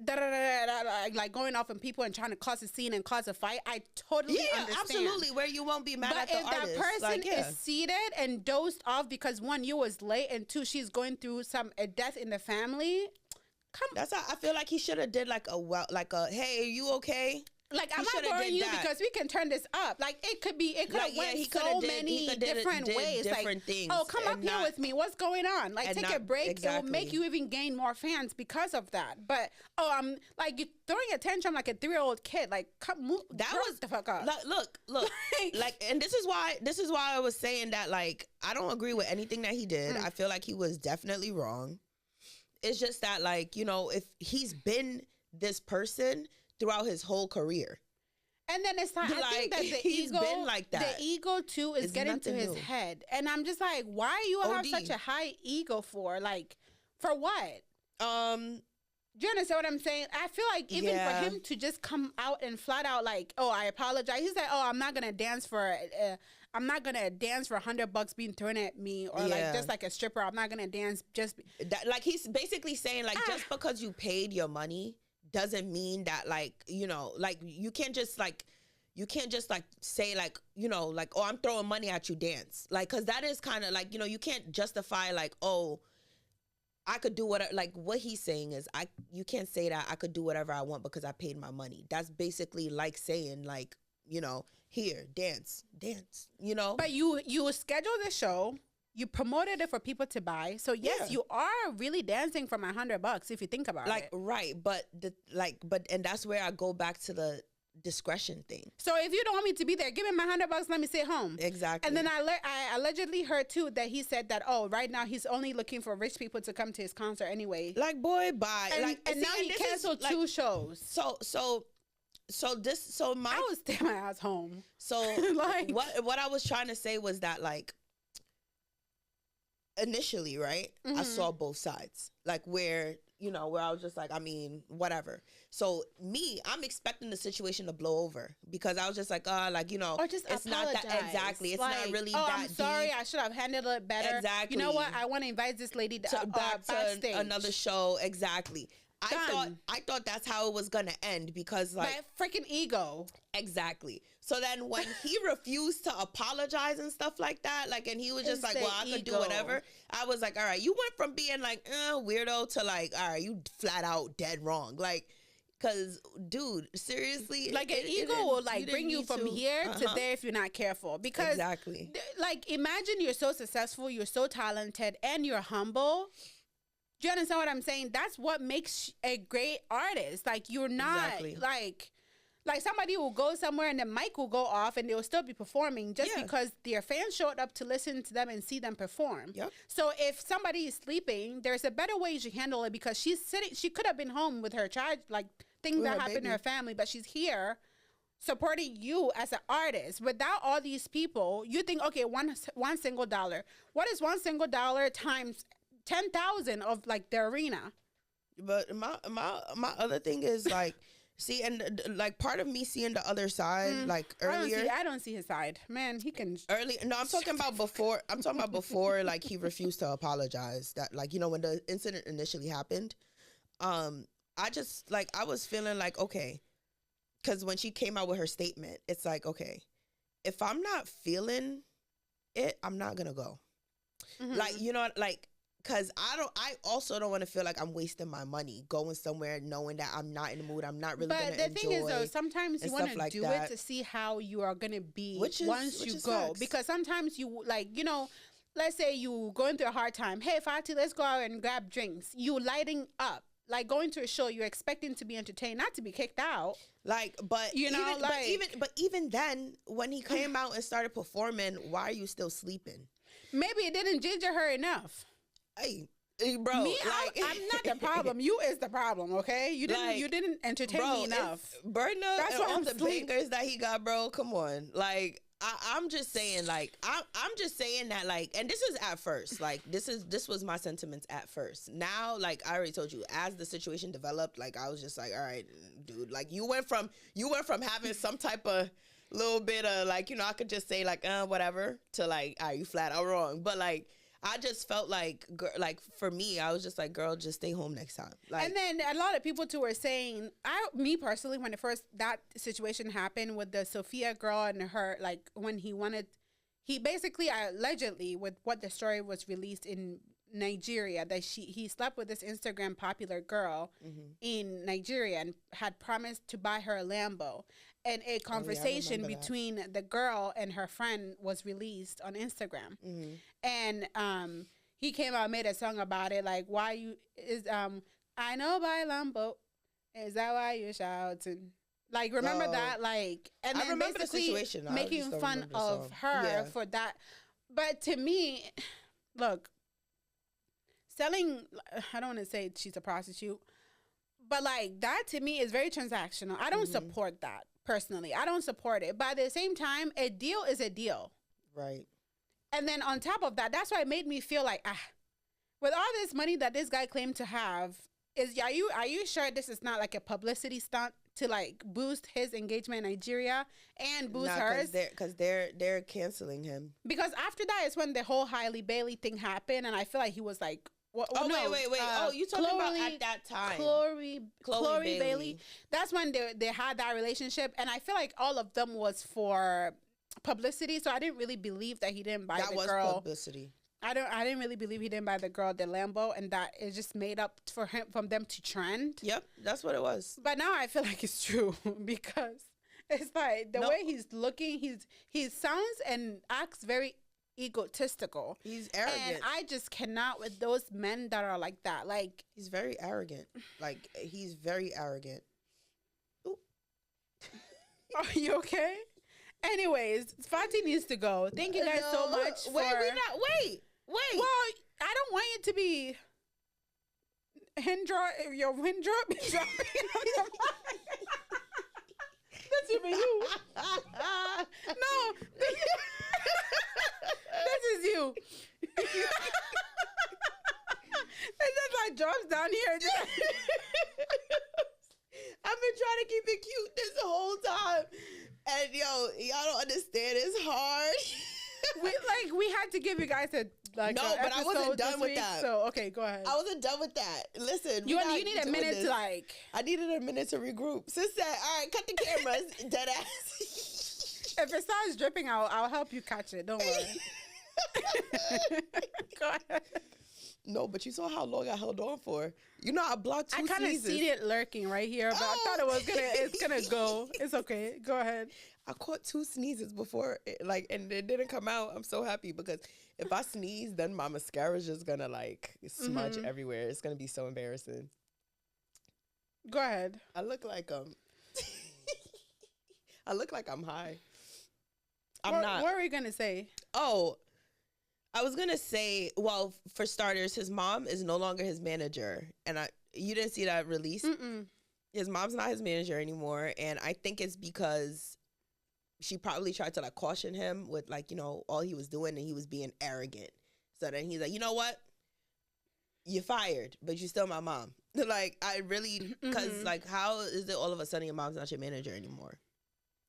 like going off on people and trying to cause a scene and cause a fight. I totally understand. Absolutely, where you won't be mad at the artist. But if that person like, is seated and dozed off because one, you was late, and two, she's going through a death in the family. That's how I feel like he should have did like hey, are you okay? Like, I'm not boring you because we can turn this up. Like, it could have went so many different ways. Like, things, oh, come up here with me. What's going on? Like, take a break. Exactly. It will make you even gain more fans because of that. But, like, you're throwing a tantrum like a 3-year-old kid. Like, move the fuck up. Look. Like, and this is why I was saying that, like, I don't agree with anything that he did. I feel like he was definitely wrong. It's just that, like, you know, if he's been this person throughout his whole career. And then it's like, I think that he's been like that. The ego too is getting to his head. And I'm just like, why you have such a high ego for? Like, for what? Do you understand what I'm saying? I feel like even for him to just come out and flat out like, oh, I apologize. He's like, oh, I'm not gonna dance for $100 being thrown at me, or like just like a stripper. I'm not gonna dance like he's basically saying like, just because you paid your money doesn't mean that, like, you know, like you can't just say like, you know, like, oh, I'm throwing money at you, dance. Like, cause that is kind of like, you know, you can't justify like, oh, I could do whatever. Like, what he's saying is you can't say that I could do whatever I want because I paid my money. That's basically like saying like, you know, here, dance, you know. But you scheduled the show. You promoted it for people to buy. So yes, you are really dancing for my $100 if you think about like, it. Right. But and that's where I go back to the discretion thing. So if you don't want me to be there, give me my $100, let me sit home. Exactly. And then I allegedly heard too that he said that, oh, right now he's only looking for rich people to come to his concert anyway. Like, boy, bye. And now he canceled 2 shows. I would stay my ass home. So like, what I was trying to say was that, like, initially, right, I saw both sides. Like, where you know, where I was just like, I mean, whatever. So I'm expecting the situation to blow over because I was just like, like, you know, or just it's apologize. not that exactly. It's like, not really oh, that I'm sorry. deep. I should have handled it better. Exactly. You know what? I want to invite this lady back to backstage. another show. Exactly. Done. I thought that's how it was gonna end because like my freaking ego. Exactly. So then when he refused to apologize and stuff like that, like, and he was just like, well, I could do whatever. I was like, all right, you went from being like, weirdo to like, all right, you flat out dead wrong. Like, cause dude, seriously. Like an ego will like bring you from here to there if you're not careful. Because exactly. Like imagine you're so successful, you're so talented, and you're humble. Do you understand what I'm saying? That's what makes a great artist. Like you're not like somebody will go somewhere and the mic will go off and they'll still be performing just because their fans showed up to listen to them and see them perform. Yep. So if somebody is sleeping, there's a better way you should handle it because she's sitting. She could have been home with her child, like things that happen to her family, but she's here supporting you as an artist. Without all these people, you think, okay, one single dollar. What is $1 single times 10,000 of like the arena? But my other thing is like. See, and like part of me seeing the other side, like earlier. I don't see his side. Man, he can. No, I'm talking about before. I'm talking about before, like he refused to apologize. That, like, you know, when the incident initially happened, I just like I was feeling like okay, because when she came out with her statement, it's like okay, if I'm not feeling it, I'm not gonna go. Mm-hmm. Like, you know, like. Cause I also don't want to feel like I'm wasting my money going somewhere knowing that I'm not in the mood. I'm not really going to enjoy. But the thing is though, sometimes you want to do it to see how you are going to be once you go. Facts. Because sometimes you like, you know, let's say you going through a hard time. Hey, Fati, let's go out and grab drinks. You lighting up. Like going to a show, you're expecting to be entertained, not to be kicked out. Like, but you know, even then, when he came out and started performing, why are you still sleeping? Maybe it didn't ginger her enough. Hey, bro, me, like, I'm not the problem. You is the problem. Okay, you didn't entertain me enough. Burna, that's what all the bangers that he got, bro. Come on, like I'm just saying, like I'm just saying that, like, and this is at first, like this was my sentiments at first. Now, like I already told you, as the situation developed, like I was just like, all right, dude, like you went from having some type of little bit of like, you know, I could just say like whatever to like, are you flat out wrong, but like. I just felt like for me, I was just like, girl, just stay home next time. Like, and then a lot of people too were saying, me personally, when that situation happened with the Sophia girl and her, like when he basically allegedly, with what the story was released in Nigeria, that he slept with this Instagram popular girl in Nigeria and had promised to buy her a Lambo. And a conversation between the girl and her friend was released on Instagram. Mm-hmm. And he came out and made a song about it. Like, why you is I know by Lambo. Is that why you're shouting? Like, remember that? Like, and then I remember basically the situation. Making fun of her for that. But to me, look, selling, I don't want to say she's a prostitute, but like that to me is very transactional. I don't support that. Personally, I don't support it. But at the same time, a deal is a deal. Right. And then on top of that, that's why it made me feel like, with all this money that this guy claimed to have, are you sure this is not like a publicity stunt to like boost his engagement in Nigeria and boost hers? Because they're canceling him. Because after that is when the whole Hailey Bailey thing happened, and I feel like he was like, wait. You talking about at that time? Chloe Bailey. That's when they had that relationship, and I feel like all of them was for publicity. So I didn't really believe that he didn't buy the girl. That was publicity. I didn't really believe he didn't buy the girl the Lambo, and that it just made up for them to trend. Yep, that's what it was. But now I feel like it's true because it's like the way he's looking, he sounds and acts very egotistical. He's arrogant. And I just cannot with those men that are like that. Like, he's very arrogant. Like, he's very arrogant. Ooh. Are you okay? Anyways, Fati needs to go. Thank you guys so much for... Wait. Well, I don't want you to be... Your wind drop is dropping on your mind. That's even you. No. This is you. It's just like drops down here. I've been trying to keep it cute this whole time. And y'all don't understand. It's hard. we had to give you guys a No, but I wasn't done with week, that. So okay, go ahead. I wasn't done with that. Listen, You need a minute to like. I needed a minute to regroup. Sis said, "All right, cut the cameras." Dead ass. If it starts dripping, I'll help you catch it. Don't worry. Go ahead. No, but you saw how long I held on for. I blocked two I kind of seen it lurking right here, but I thought it's gonna go. It's okay. Go ahead. I caught 2 sneezes before, and it didn't come out. I'm so happy because if I sneeze, then my mascara's just gonna smudge everywhere. It's gonna be so embarrassing. Go ahead. I look like I look like I'm high. I'm not. What were you gonna say? Oh, I was gonna say, well, for starters, his mom is no longer his manager, and you didn't see that release. Mm-mm. His mom's not his manager anymore, and I think it's because she probably tried to caution him with all he was doing, and he was being arrogant. So then he's like, you know what? You're fired, but you're still my mom. I really, because how is it all of a sudden your mom's not your manager anymore?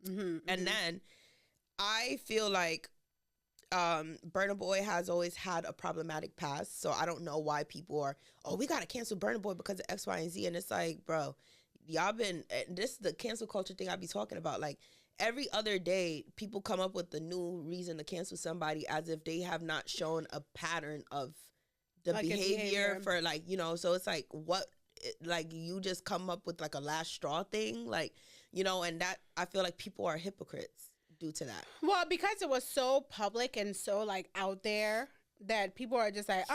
And then I feel like Burna Boy has always had a problematic past, so I don't know why people are, we gotta cancel Burna Boy because of X, Y, and Z, and it's like, bro, y'all been, this is the cancel culture thing I be talking about. Every other day, people come up with a new reason to cancel somebody as if they have not shown a pattern of the behavior for so it's what, you just come up with a last straw thing, and that I feel like people are hypocrites due to that. Well, because it was so public and so out there that people are just like,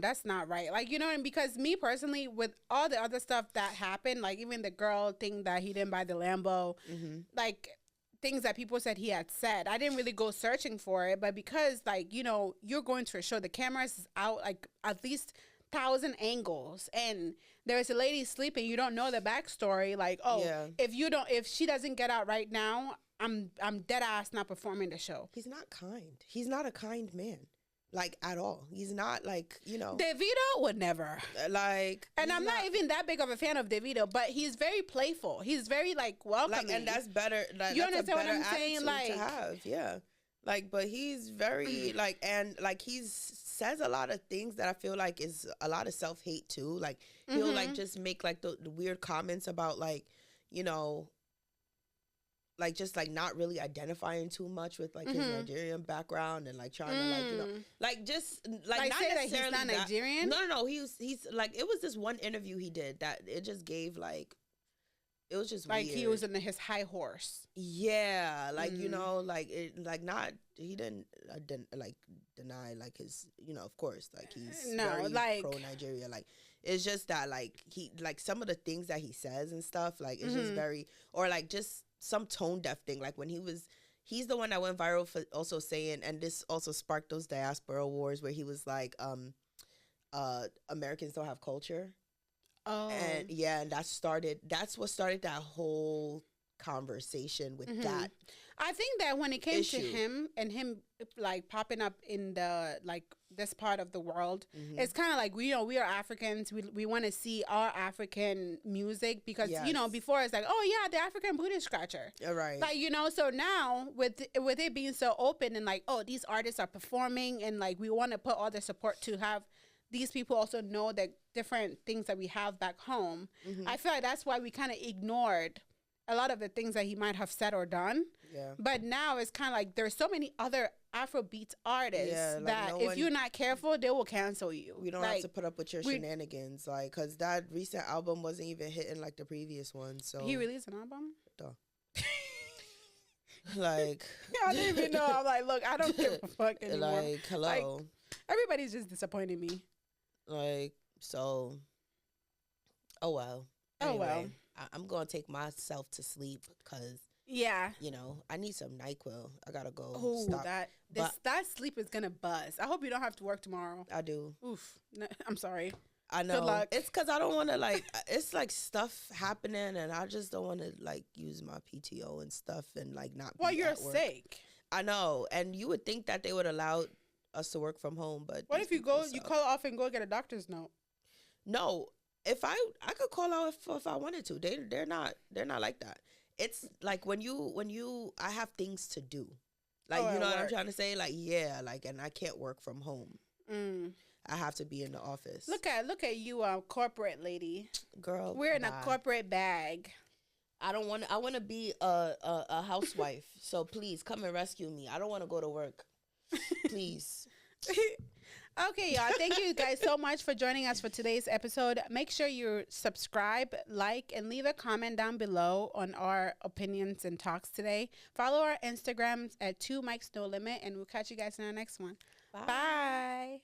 that's not right. And because me personally, with all the other stuff that happened, even the girl thing that he didn't buy the Lambo, things that people said he had said, I didn't really go searching for it. But because you're going to a show, the cameras is out at least 1,000 angles, and there's a lady sleeping, you don't know the backstory. If she doesn't get out right now, I'm dead ass not performing the show. He's not kind. He's not a kind man. At all. He's not Davido would never. And I'm not even that big of a fan of Davido, but he's very playful. He's very welcoming. And that's better. You understand what I'm saying? To have, yeah. But he's very and he says a lot of things that I feel is a lot of self-hate too. He'll just make the weird comments about just not really identifying too much with his Nigerian background and trying to just not say necessarily that he's not Nigerian. No, he's it was this one interview he did that it just gave it was just weird. He was in his high horse. Yeah, not he didn't deny his of course he's very pro Nigeria. It's just that he some of the things that he says and stuff it's just very, or just some tone deaf thing. When he's the one that went viral for also saying, and this also sparked those diaspora wars where he was Americans don't have culture. Oh. And that's what started that whole conversation with that. I think that when it came issue. To him and him popping up in the this part of the world, it's kind of we are Africans. We want to see our African music because before it's the African booty scratcher. Right. So now with it being so open and these artists are performing and we want to put all the support to have these people also know the different things that we have back home. I feel that's why we kind of ignored a lot of the things that he might have said or done. Yeah. But now it's kind of there's so many other Afrobeats artists that if you're not careful, they will cancel you. We don't have to put up with your shenanigans, because that recent album wasn't even hitting the previous one. So he released an album? Duh. I didn't even know. I'm look, I don't give a fuck anymore. Hello. Everybody's just disappointing me. So. Oh well. Anyway, oh well. I'm gonna take myself to sleep because I need some NyQuil. I gotta go. Oh, that sleep is gonna buzz. I hope you don't have to work tomorrow. I do. Oof. No, I'm sorry. I know. Good luck. It's because I don't want to it's stuff happening, and I just don't want to use my PTO and stuff and not. Well, you're sick. I know, and you would think that they would allow us to work from home, but what if you call off and go get a doctor's note? No, if I could call out if I wanted to. They're not like that. It's like when you I have things to do. Like, Oh, you at know what I'm work. trying to say? Like, yeah, like, and I can't work from home. Mm. I have to be in the office. Look at you, corporate lady. Girl, We're in a bye. corporate bag. I don't want. I want to be a housewife. So please come and rescue me. I don't want to go to work. Please. Okay, y'all. Thank you guys so much for joining us for today's episode. Make sure you subscribe, like, and leave a comment down below on our opinions and talks today. Follow our Instagrams at 2 Mics No Limit, and we'll catch you guys in our next one. Bye. Bye.